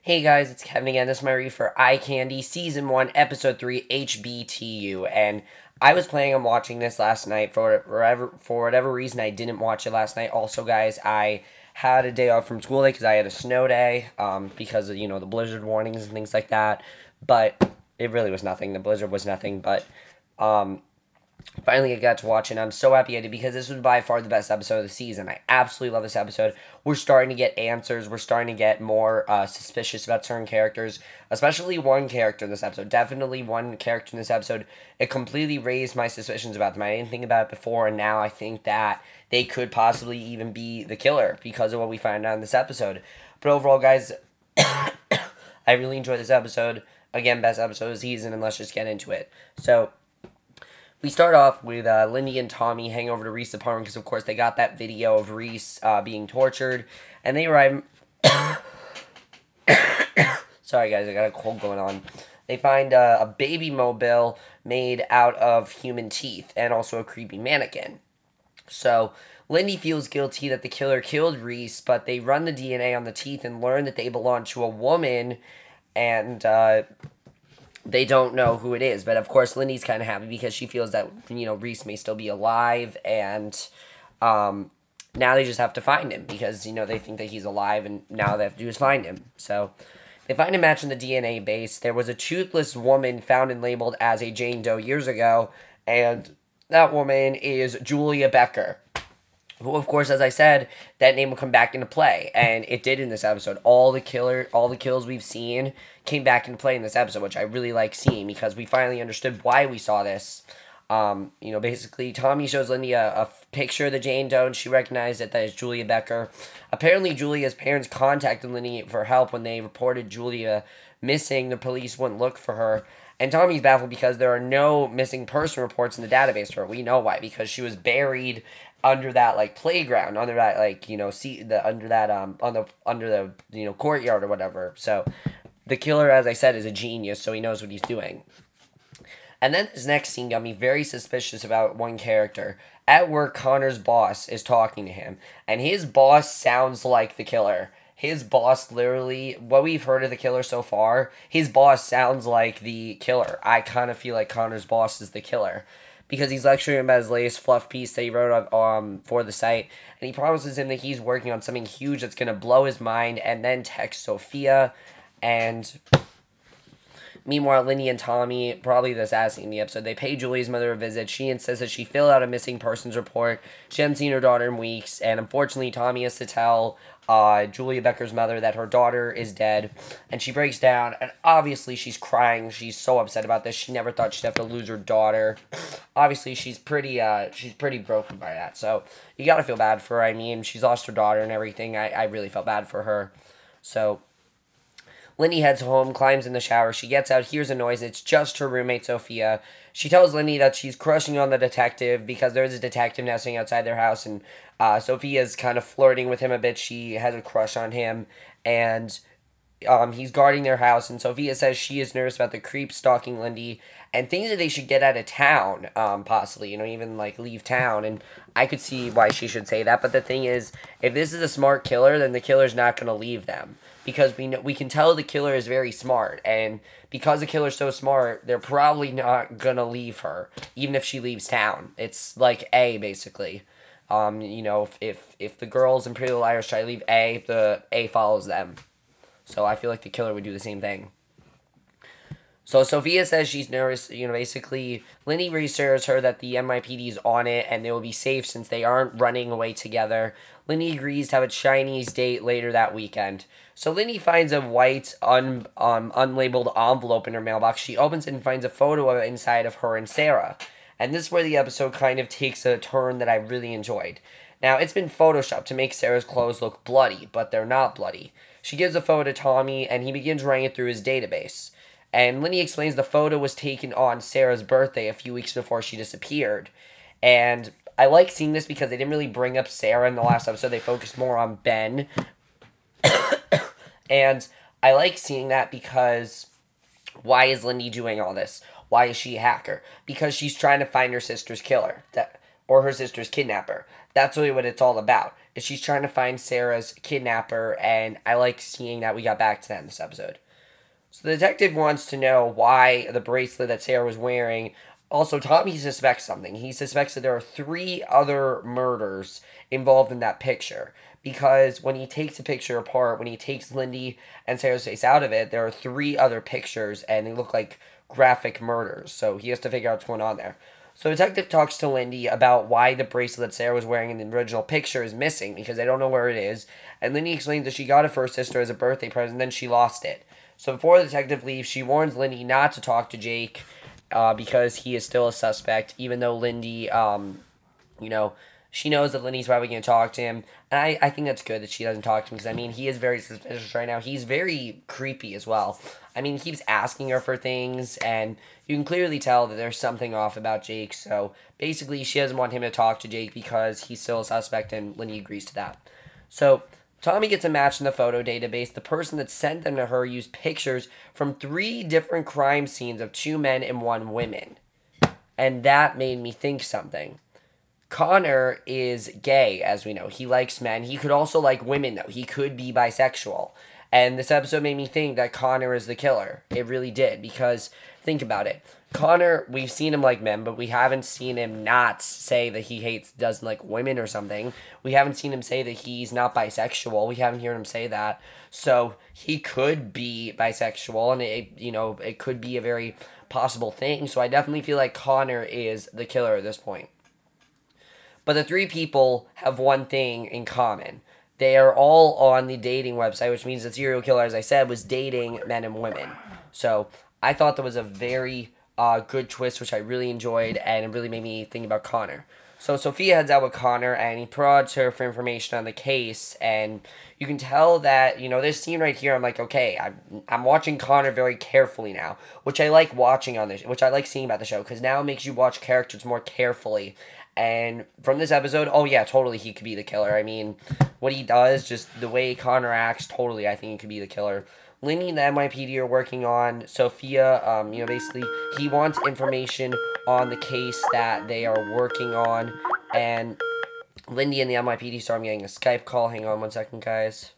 Hey guys, it's Kevin again. This is my review for Eye Candy, Season 1, Episode 3, HBTU. And I was planning on watching this last night. For whatever reason, I didn't watch it last night. Also, guys, I had a day off from school day because I had a snow day because of, the blizzard warnings and things like that. But it really was nothing. The blizzard was nothing. But finally I got to watch it, and I'm so happy I did because this was by far the best episode of the season. I absolutely love this episode. We're starting to get answers. We're starting to get more suspicious about certain characters, especially one character in this episode. Definitely one character in this episode. It completely raised my suspicions about them. I didn't think about it before, and now I think that they could possibly even be the killer because of what we find out in this episode. But overall, guys, I really enjoyed this episode. Again, best episode of the season, and let's just get into it. So we start off with Lindy and Tommy hanging over to Reese's apartment because, of course, they got that video of Reese being tortured. And they arrive... Sorry, guys, I got a cold going on. They find a baby mobile made out of human teeth and also a creepy mannequin. So Lindy feels guilty that the killer killed Reese, but they run the DNA on the teeth and learn that they belong to a woman, and they don't know who it is. But of course, Lindy's kind of happy because she feels that, Reese may still be alive, and now they just have to find him because, they think that he's alive, and now they have to do is find him. So they find a match in the DNA base. There was a toothless woman found and labeled as a Jane Doe years ago, and that woman is Julia Becker. Well, of course, as I said, that name will come back into play, and it did in this episode. All the kills we've seen came back into play in this episode, which I really like seeing because we finally understood why we saw this. Basically, Tommy shows Lindy a picture of the Jane Doe, and she recognized that is Julia Becker. Apparently, Julia's parents contacted Lindy for help when they reported Julia missing. The police wouldn't look for her. And Tommy's baffled because there are no missing person reports in the database for her. We know why, because she was buried under that playground, under that under the courtyard or whatever. So the killer, as I said, is a genius, so he knows what he's doing. And then this next scene got me very suspicious about one character. At work, Connor's boss is talking to him, and his boss sounds like the killer. His boss, literally, what we've heard of the killer so far, his boss sounds like the killer. I kind of feel like Connor's boss is the killer because he's lecturing him about his latest fluff piece that he wrote for the site, and he promises him that he's working on something huge that's going to blow his mind, and then text Sophia. And meanwhile, Lindy and Tommy, probably this last in the episode, they pay Julia's mother a visit. She insists that she fill out a missing persons report. She hasn't seen her daughter in weeks, and unfortunately, Tommy has to tell Julia Becker's mother that her daughter is dead, and she breaks down, and obviously she's crying. She's so upset about this. She never thought she'd have to lose her daughter. Obviously, she's pretty broken by that, so you gotta feel bad for her. I mean, she's lost her daughter and everything. I really felt bad for her. So Lindy heads home, climbs in the shower. She gets out, hears a noise. It's just her roommate, Sophia. She tells Lindy that she's crushing on the detective because there's a detective now sitting outside their house, and Sophia's kind of flirting with him a bit. She has a crush on him, and he's guarding their house, and Sophia says she is nervous about the creep stalking Lindy and thinks that they should get out of town, possibly, even, leave town, and I could see why she should say that, but the thing is, if this is a smart killer, then the killer's not going to leave them, because we can tell the killer is very smart, and because the killer's so smart, they're probably not going to leave her, even if she leaves town. It's like A, basically. If the girls in Pretty Little Liars try to leave A, the A follows them. So I feel like the killer would do the same thing. So Sophia says she's nervous. Basically, Lindy reassures her that the NYPD's on it and they will be safe since they aren't running away together. Lindy agrees to have a Chinese date later that weekend. So Lindy finds a white, unlabeled envelope in her mailbox. She opens it and finds a photo of it inside of her and Sarah. And this is where the episode kind of takes a turn that I really enjoyed. Now, it's been photoshopped to make Sarah's clothes look bloody, but they're not bloody. She gives the photo to Tommy, and he begins running it through his database. And Lindy explains the photo was taken on Sarah's birthday a few weeks before she disappeared. And I like seeing this because they didn't really bring up Sarah in the last episode. They focused more on Ben. And I like seeing that because why is Lindy doing all this? Why is she a hacker? Because she's trying to find her sister's killer, or her sister's kidnapper. That's really what it's all about. she's trying to find Sarah's kidnapper, and I like seeing that we got back to that in this episode. So the detective wants to know why the bracelet that Sarah was wearing. Also, Tommy suspects something. He suspects that there are 3 other murders involved in that picture. Because when he takes a picture apart, when he takes Lindy and Sarah's face out of it, there are 3 other pictures, and they look like graphic murders. So he has to figure out what's going on there. So the detective talks to Lindy about why the bracelet that Sarah was wearing in the original picture is missing, because they don't know where it is. And Lindy explains that she got it for her sister as a birthday present, then she lost it. So before the detective leaves, she warns Lindy not to talk to Jake because he is still a suspect, even though Lindy, she knows that Lindy's probably going to talk to him. And I think that's good that she doesn't talk to him because, he is very suspicious right now. He's very creepy as well. He keeps asking her for things, and you can clearly tell that there's something off about Jake. So basically, she doesn't want him to talk to Jake because he's still a suspect, and Lindy agrees to that. So Tommy gets a match in the photo database. The person that sent them to her used pictures from 3 different crime scenes of 2 men and 1 woman. And that made me think something. Connor is gay, as we know. He likes men. He could also like women, though. He could be bisexual. And this episode made me think that Connor is the killer. It really did, because think about it. Connor, we've seen him like men, but we haven't seen him not say that he doesn't like women or something. We haven't seen him say that he's not bisexual. We haven't heard him say that. So he could be bisexual, and it could be a very possible thing. So I definitely feel like Connor is the killer at this point. But the 3 people have one thing in common. They are all on the dating website, which means the serial killer, as I said, was dating men and women. So I thought that was a very good twist, which I really enjoyed, and it really made me think about Connor. So Sophia heads out with Connor, and he prods her for information on the case, and you can tell that, this scene right here, I'm like, okay, I'm watching Connor very carefully now, which I like watching on this, which I like seeing about the show, because now it makes you watch characters more carefully. And from this episode, oh yeah, totally he could be the killer. What he does, just the way Connor acts, totally I think he could be the killer. Lindy and the NYPD are working on Sophia. Basically, he wants information on the case that they are working on. And Lindy and the NYPD, so I'm getting a Skype call. Hang on one second, guys.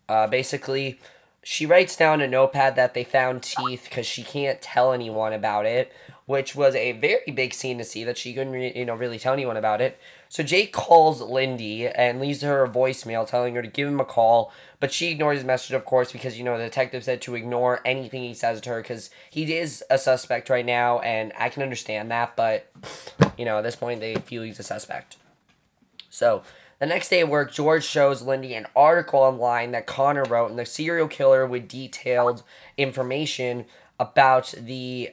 Basically, she writes down a notepad that they found teeth because she can't tell anyone about it, which was a very big scene to see that she couldn't really tell anyone about it. So Jake calls Lindy and leaves her a voicemail telling her to give him a call, but she ignores his message, of course, because, the detective said to ignore anything he says to her because he is a suspect right now, and I can understand that, but, at this point they feel he's a suspect. So the next day at work, George shows Lindy an article online that Connor wrote, and the serial killer with detailed information about the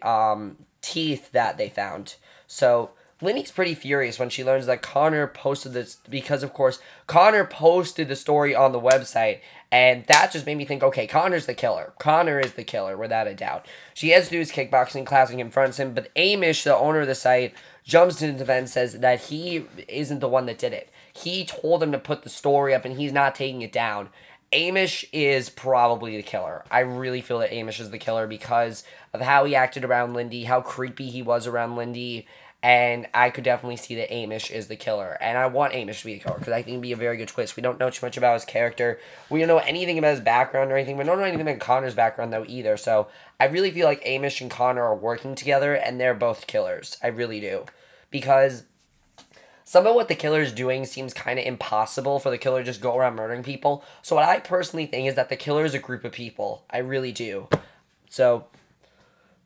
teeth that they found. So Lindy's pretty furious when she learns that Connor posted this, because, of course, Connor posted the story on the website, and that just made me think, okay, Connor's the killer. Connor is the killer, without a doubt. She heads to his kickboxing class and confronts him, but Amish, the owner of the site, jumps to the defense, says that he isn't the one that did it. He told him to put the story up, and he's not taking it down. Amish is probably the killer. I really feel that Amish is the killer because of how he acted around Lindy, how creepy he was around Lindy, and I could definitely see that Amish is the killer. And I want Amish to be the killer because I think it'd be a very good twist. We don't know too much about his character. We don't know anything about his background or anything. We don't know anything about Connor's background, though, either. So I really feel like Amish and Connor are working together, and they're both killers. I really do. Because some of what the killer is doing seems kind of impossible for the killer to just go around murdering people. So what I personally think is that the killer is a group of people. I really do. So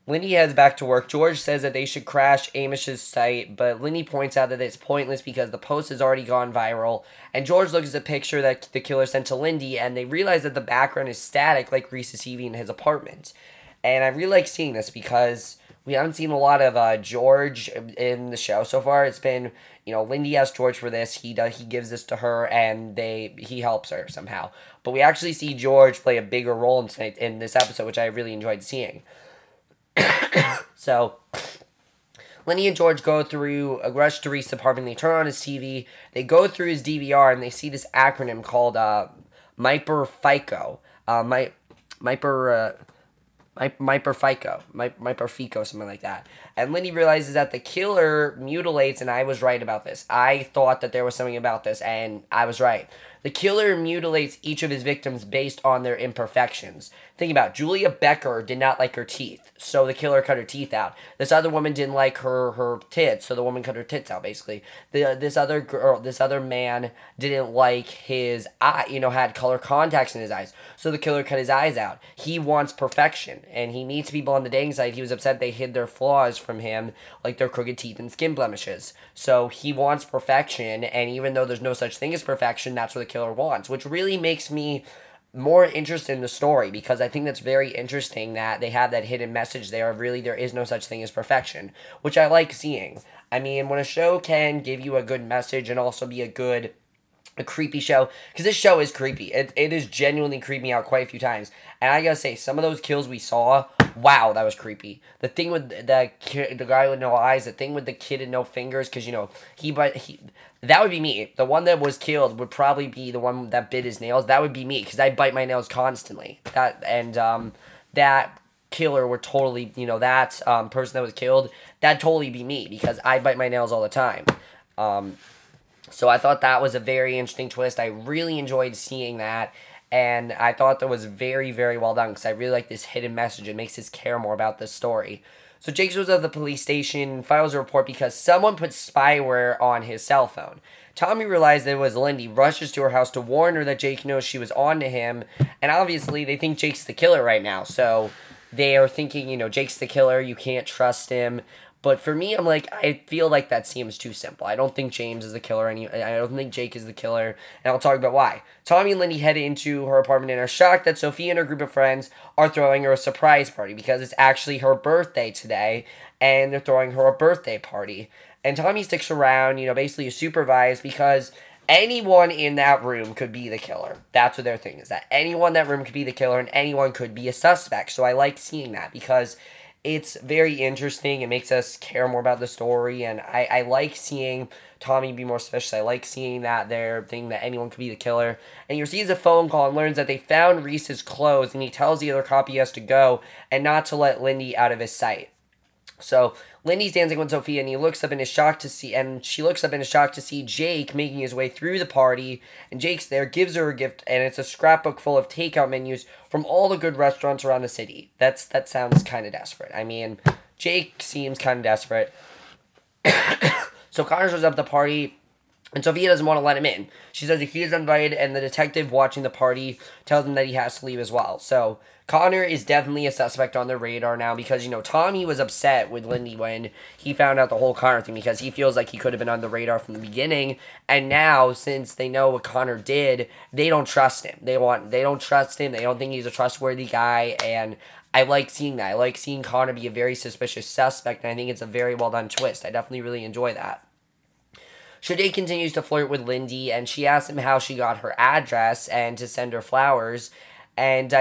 Lindy heads back to work. George says that they should crash Amish's site, but Lindy points out that it's pointless because the post has already gone viral. And George looks at the picture that the killer sent to Lindy, and they realize that the background is static like Reese's TV in his apartment. And I really like seeing this because we haven't seen a lot of George in the show so far. It's been, Lindy asks George for this. He gives this to her, and he helps her somehow. But we actually see George play a bigger role in this episode, which I really enjoyed seeing. So Lindy and George rush to Reese's apartment. They turn on his TV. They go through his DVR, and they see this acronym called MIPER FICO. MIPER FICO, something like that. And Lindy realizes that the killer mutilates, and I was right about this. I thought that there was something about this, and I was right. The killer mutilates each of his victims based on their imperfections. Think about it. Julia Becker did not like her teeth, so the killer cut her teeth out. This other woman didn't like her tits, so the woman cut her tits out, basically. This other man didn't like his eye, had color contacts in his eyes, so the killer cut his eyes out. He wants perfection, and he meets people on the dating site. He was upset they hid their flaws from him, like their crooked teeth and skin blemishes. So he wants perfection, and even though there's no such thing as perfection, that's what the killer wants, which really makes me more interested in the story, because I think that's very interesting that they have that hidden message there of really there is no such thing as perfection, which I like seeing. I mean, when a show can give you a good message and also be a creepy show, because this show is creepy. It is genuinely creeped me out quite a few times. And I gotta say, some of those kills we saw, wow, that was creepy. The thing with the guy with no eyes, the thing with the kid and no fingers, because, that would be me. The one that was killed would probably be the one that bit his nails. That would be me, because I bite my nails constantly. That killer would totally, that person that was killed, that'd totally be me, because I bite my nails all the time. So I thought that was a very interesting twist. I really enjoyed seeing that, and I thought that was very, very well done, because I really like this hidden message. It makes us care more about this story. So Jake goes to the police station, files a report because someone put spyware on his cell phone. Tommy realized that it was Lindy, rushes to her house to warn her that Jake knows she was on to him, and obviously they think Jake's the killer right now, so they are thinking, Jake's the killer, you can't trust him. But for me, I'm like, I feel like that seems too simple. I don't think James is the killer. I don't think Jake is the killer. And I'll talk about why. Tommy and Lindy head into her apartment and are shocked that Sophia and her group of friends are throwing her a surprise party because it's actually her birthday today. And they're throwing her a birthday party. And Tommy sticks around, basically to supervise, because anyone in that room could be the killer. That's what their thing is. That anyone in that room could be the killer and anyone could be a suspect. So I like seeing that because it's very interesting. It makes us care more about the story, and I like seeing Tommy be more suspicious. I like seeing that their thing that anyone could be the killer. And he receives a phone call and learns that they found Reese's clothes, and he tells the other cop he has to go and not to let Lindy out of his sight. So Lindy's dancing with Sophia, and she looks up in a shock to see Jake making his way through the party. And Jake's there, gives her a gift, and it's a scrapbook full of takeout menus from all the good restaurants around the city. That sounds kind of desperate. I mean, Jake seems kind of desperate. So Connor shows up at the party, and Sophia doesn't want to let him in. She says that he is invited, and the detective watching the party tells him that he has to leave as well. So Connor is definitely a suspect on their radar now because, Tommy was upset with Lindy when he found out the whole Connor thing because he feels like he could have been on the radar from the beginning. And now, since they know what Connor did, they don't trust him. They don't trust him. They don't think he's a trustworthy guy, and I like seeing that. I like seeing Connor be a very suspicious suspect, and I think it's a very well done twist. I definitely really enjoy that. Jake continues to flirt with Lindy, and she asks him how she got her address and to send her flowers. And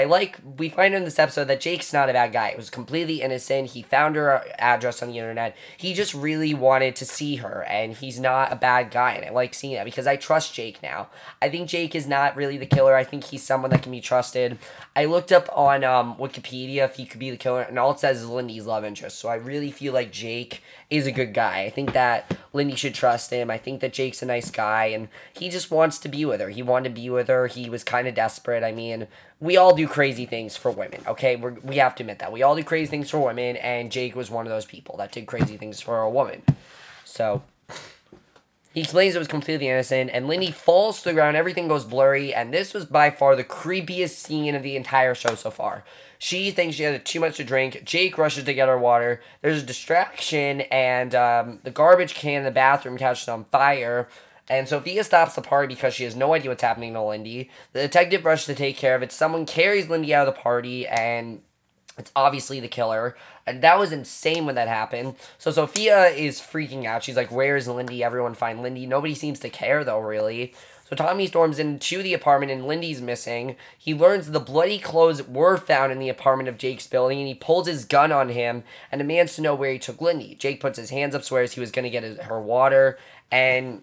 we find in this episode that Jake's not a bad guy. It was completely innocent. He found her address on the internet. He just really wanted to see her, and he's not a bad guy. And I like seeing that because I trust Jake now. I think Jake is not really the killer. I think he's someone that can be trusted. I looked up on Wikipedia if he could be the killer, and all it says is Lindy's love interest. So I really feel like Jake is a good guy. I think that Lindy should trust him. I think that Jake's a nice guy, and he just wants to be with her. He wanted to be with her. He was kind of desperate. I mean, we all do crazy things for women, okay? We have to admit that. We all do crazy things for women, and Jake was one of those people that did crazy things for a woman. So he explains it was completely innocent, and Lindy falls to the ground. Everything goes blurry, and this was by far the creepiest scene of the entire show so far. She thinks she had too much to drink. Jake rushes to get her water. There's a distraction, and the garbage can in the bathroom catches on fire. And Sophia stops the party because she has no idea what's happening to Lindy. The detective rushes to take care of it. Someone carries Lindy out of the party, and it's obviously the killer. And that was insane when that happened. So Sophia is freaking out. She's like, where's Lindy? Everyone find Lindy. Nobody seems to care, though, really. So Tommy storms into the apartment, and Lindy's missing. He learns the bloody clothes were found in the apartment of Jake's building, and he pulls his gun on him and demands to know where he took Lindy. Jake puts his hands up, swears he was going to get her water, and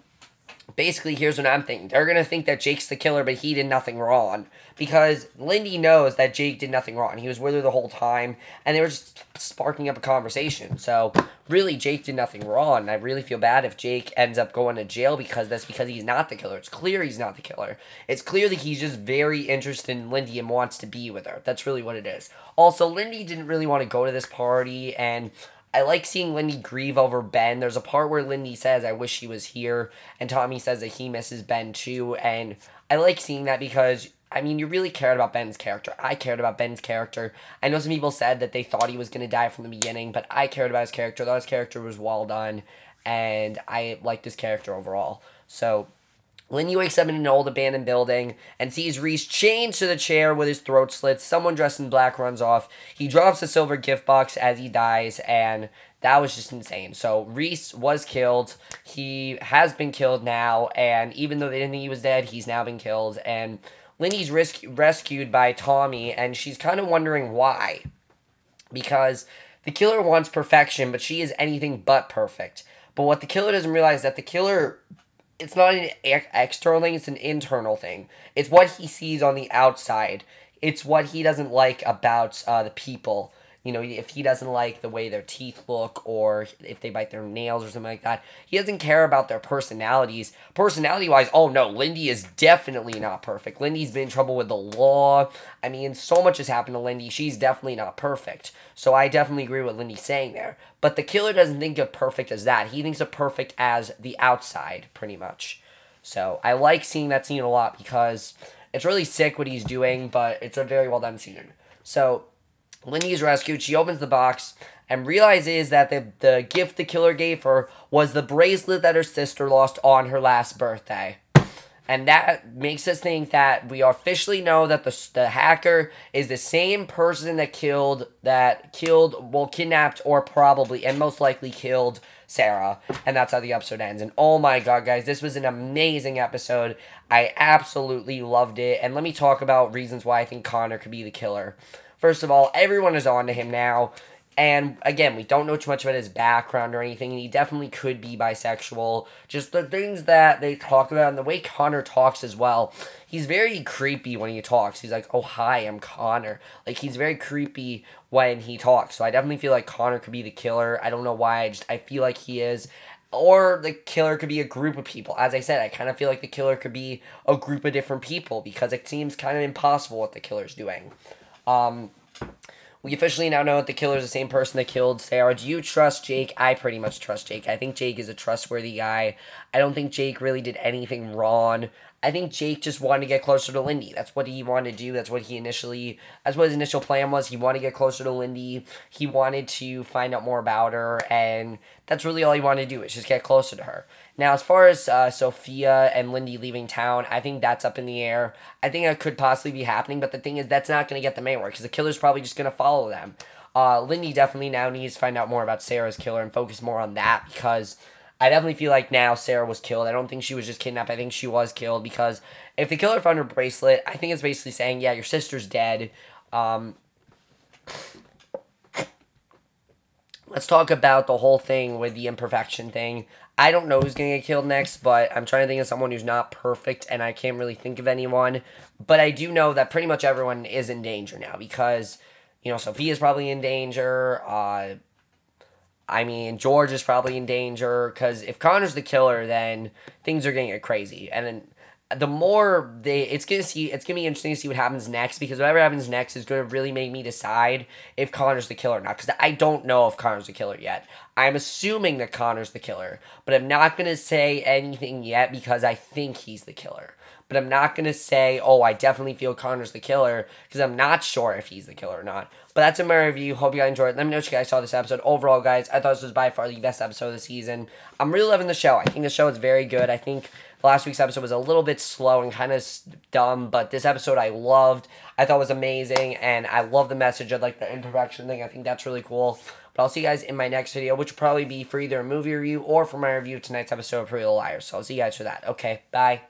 basically, here's what I'm thinking. They're going to think that Jake's the killer, but he did nothing wrong. Because Lindy knows that Jake did nothing wrong. He was with her the whole time, and they were just sparking up a conversation. So, really, Jake did nothing wrong. And I really feel bad if Jake ends up going to jail because he's not the killer. It's clear he's not the killer. It's clear that he's just very interested in Lindy and wants to be with her. That's really what it is. Also, Lindy didn't really want to go to this party, and I like seeing Lindy grieve over Ben. There's a part where Lindy says, I wish he was here, and Tommy says that he misses Ben too, and I like seeing that because, I mean, you really cared about Ben's character. I cared about Ben's character. I know some people said that they thought he was going to die from the beginning, but I cared about his character. I thought his character was well done, and I liked his character overall. So, Lindy wakes up in an old abandoned building and sees Reese chained to the chair with his throat slit. Someone dressed in black runs off. He drops a silver gift box as he dies, and that was just insane. So Reese was killed. He has been killed now, and even though they didn't think he was dead, he's now been killed. And Lindy's rescued by Tommy, and she's kind of wondering why. Because the killer wants perfection, but she is anything but perfect. But what the killer doesn't realize is that the killer, it's not an external thing, it's an internal thing. It's what he sees on the outside. It's what he doesn't like about the people. You know, if he doesn't like the way their teeth look or if they bite their nails or something like that. He doesn't care about their personalities. Personality-wise, oh no, Lindy is definitely not perfect. Lindy's been in trouble with the law. I mean, so much has happened to Lindy. She's definitely not perfect. So I definitely agree with Lindy saying there. But the killer doesn't think of perfect as that. He thinks of perfect as the outside, pretty much. So I like seeing that scene a lot because it's really sick what he's doing, but it's a very well done scene. So Lindy is rescued. She opens the box and realizes that the gift the killer gave her was the bracelet that her sister lost on her last birthday. And that makes us think that we officially know that the hacker is the same person that kidnapped or probably and most likely killed Sarah. And that's how the episode ends. And oh my god, guys, this was an amazing episode. I absolutely loved it. And let me talk about reasons why I think Connor could be the killer. First of all, everyone is on to him now. And, again, we don't know too much about his background or anything, and he definitely could be bisexual. Just the things that they talk about and the way Connor talks as well. He's very creepy when he talks. He's like, oh, hi, I'm Connor. Like, he's very creepy when he talks. So I definitely feel like Connor could be the killer. I don't know why, I feel like he is. Or the killer could be a group of people. As I said, I kind of feel like the killer could be a group of different people because it seems kind of impossible what the killer's doing. We officially now know that the killer is the same person that killed Sarah. Do you trust Jake? I pretty much trust Jake. I think Jake is a trustworthy guy. I don't think Jake really did anything wrong. I think Jake just wanted to get closer to Lindy. That's what he wanted to do. That's what his initial plan was. He wanted to get closer to Lindy. He wanted to find out more about her, and that's really all he wanted to do, is just get closer to her. Now, as far as Sophia and Lindy leaving town, I think that's up in the air. I think that could possibly be happening, but the thing is, that's not going to get them anywhere, because the killer's probably just going to follow them. Lindy definitely now needs to find out more about Sarah's killer and focus more on that, because I definitely feel like now Sarah was killed. I don't think she was just kidnapped. I think she was killed, because if the killer found her bracelet, I think it's basically saying, yeah, your sister's dead. Let's talk about the whole thing with the imperfection thing. I don't know who's going to get killed next, but I'm trying to think of someone who's not perfect, and I can't really think of anyone. But I do know that pretty much everyone is in danger now, because, you know, Sophia's probably in danger. I mean, George is probably in danger, because if Connor's the killer, then things are going to get crazy. And then the more it's gonna be interesting to see what happens next, because whatever happens next is gonna really make me decide if Connor's the killer or not, because I don't know if Connor's the killer yet. I'm assuming that Connor's the killer, but I'm not gonna say anything yet because I think he's the killer. But I'm not gonna say, oh, I definitely feel Connor's the killer, because I'm not sure if he's the killer or not. But that's in my review. Hope you guys enjoyed it. Let me know what you guys saw this episode. Overall, guys, I thought this was by far the best episode of the season. I'm really loving the show. I think the show is very good. I think last week's episode was a little bit slow and kind of dumb, but this episode I loved. I thought was amazing, and I love the message of, like, the imperfection thing. I think that's really cool. But I'll see you guys in my next video, which will probably be for either a movie review or for my review of tonight's episode of Pretty Little Liars. So I'll see you guys for that. Okay, bye.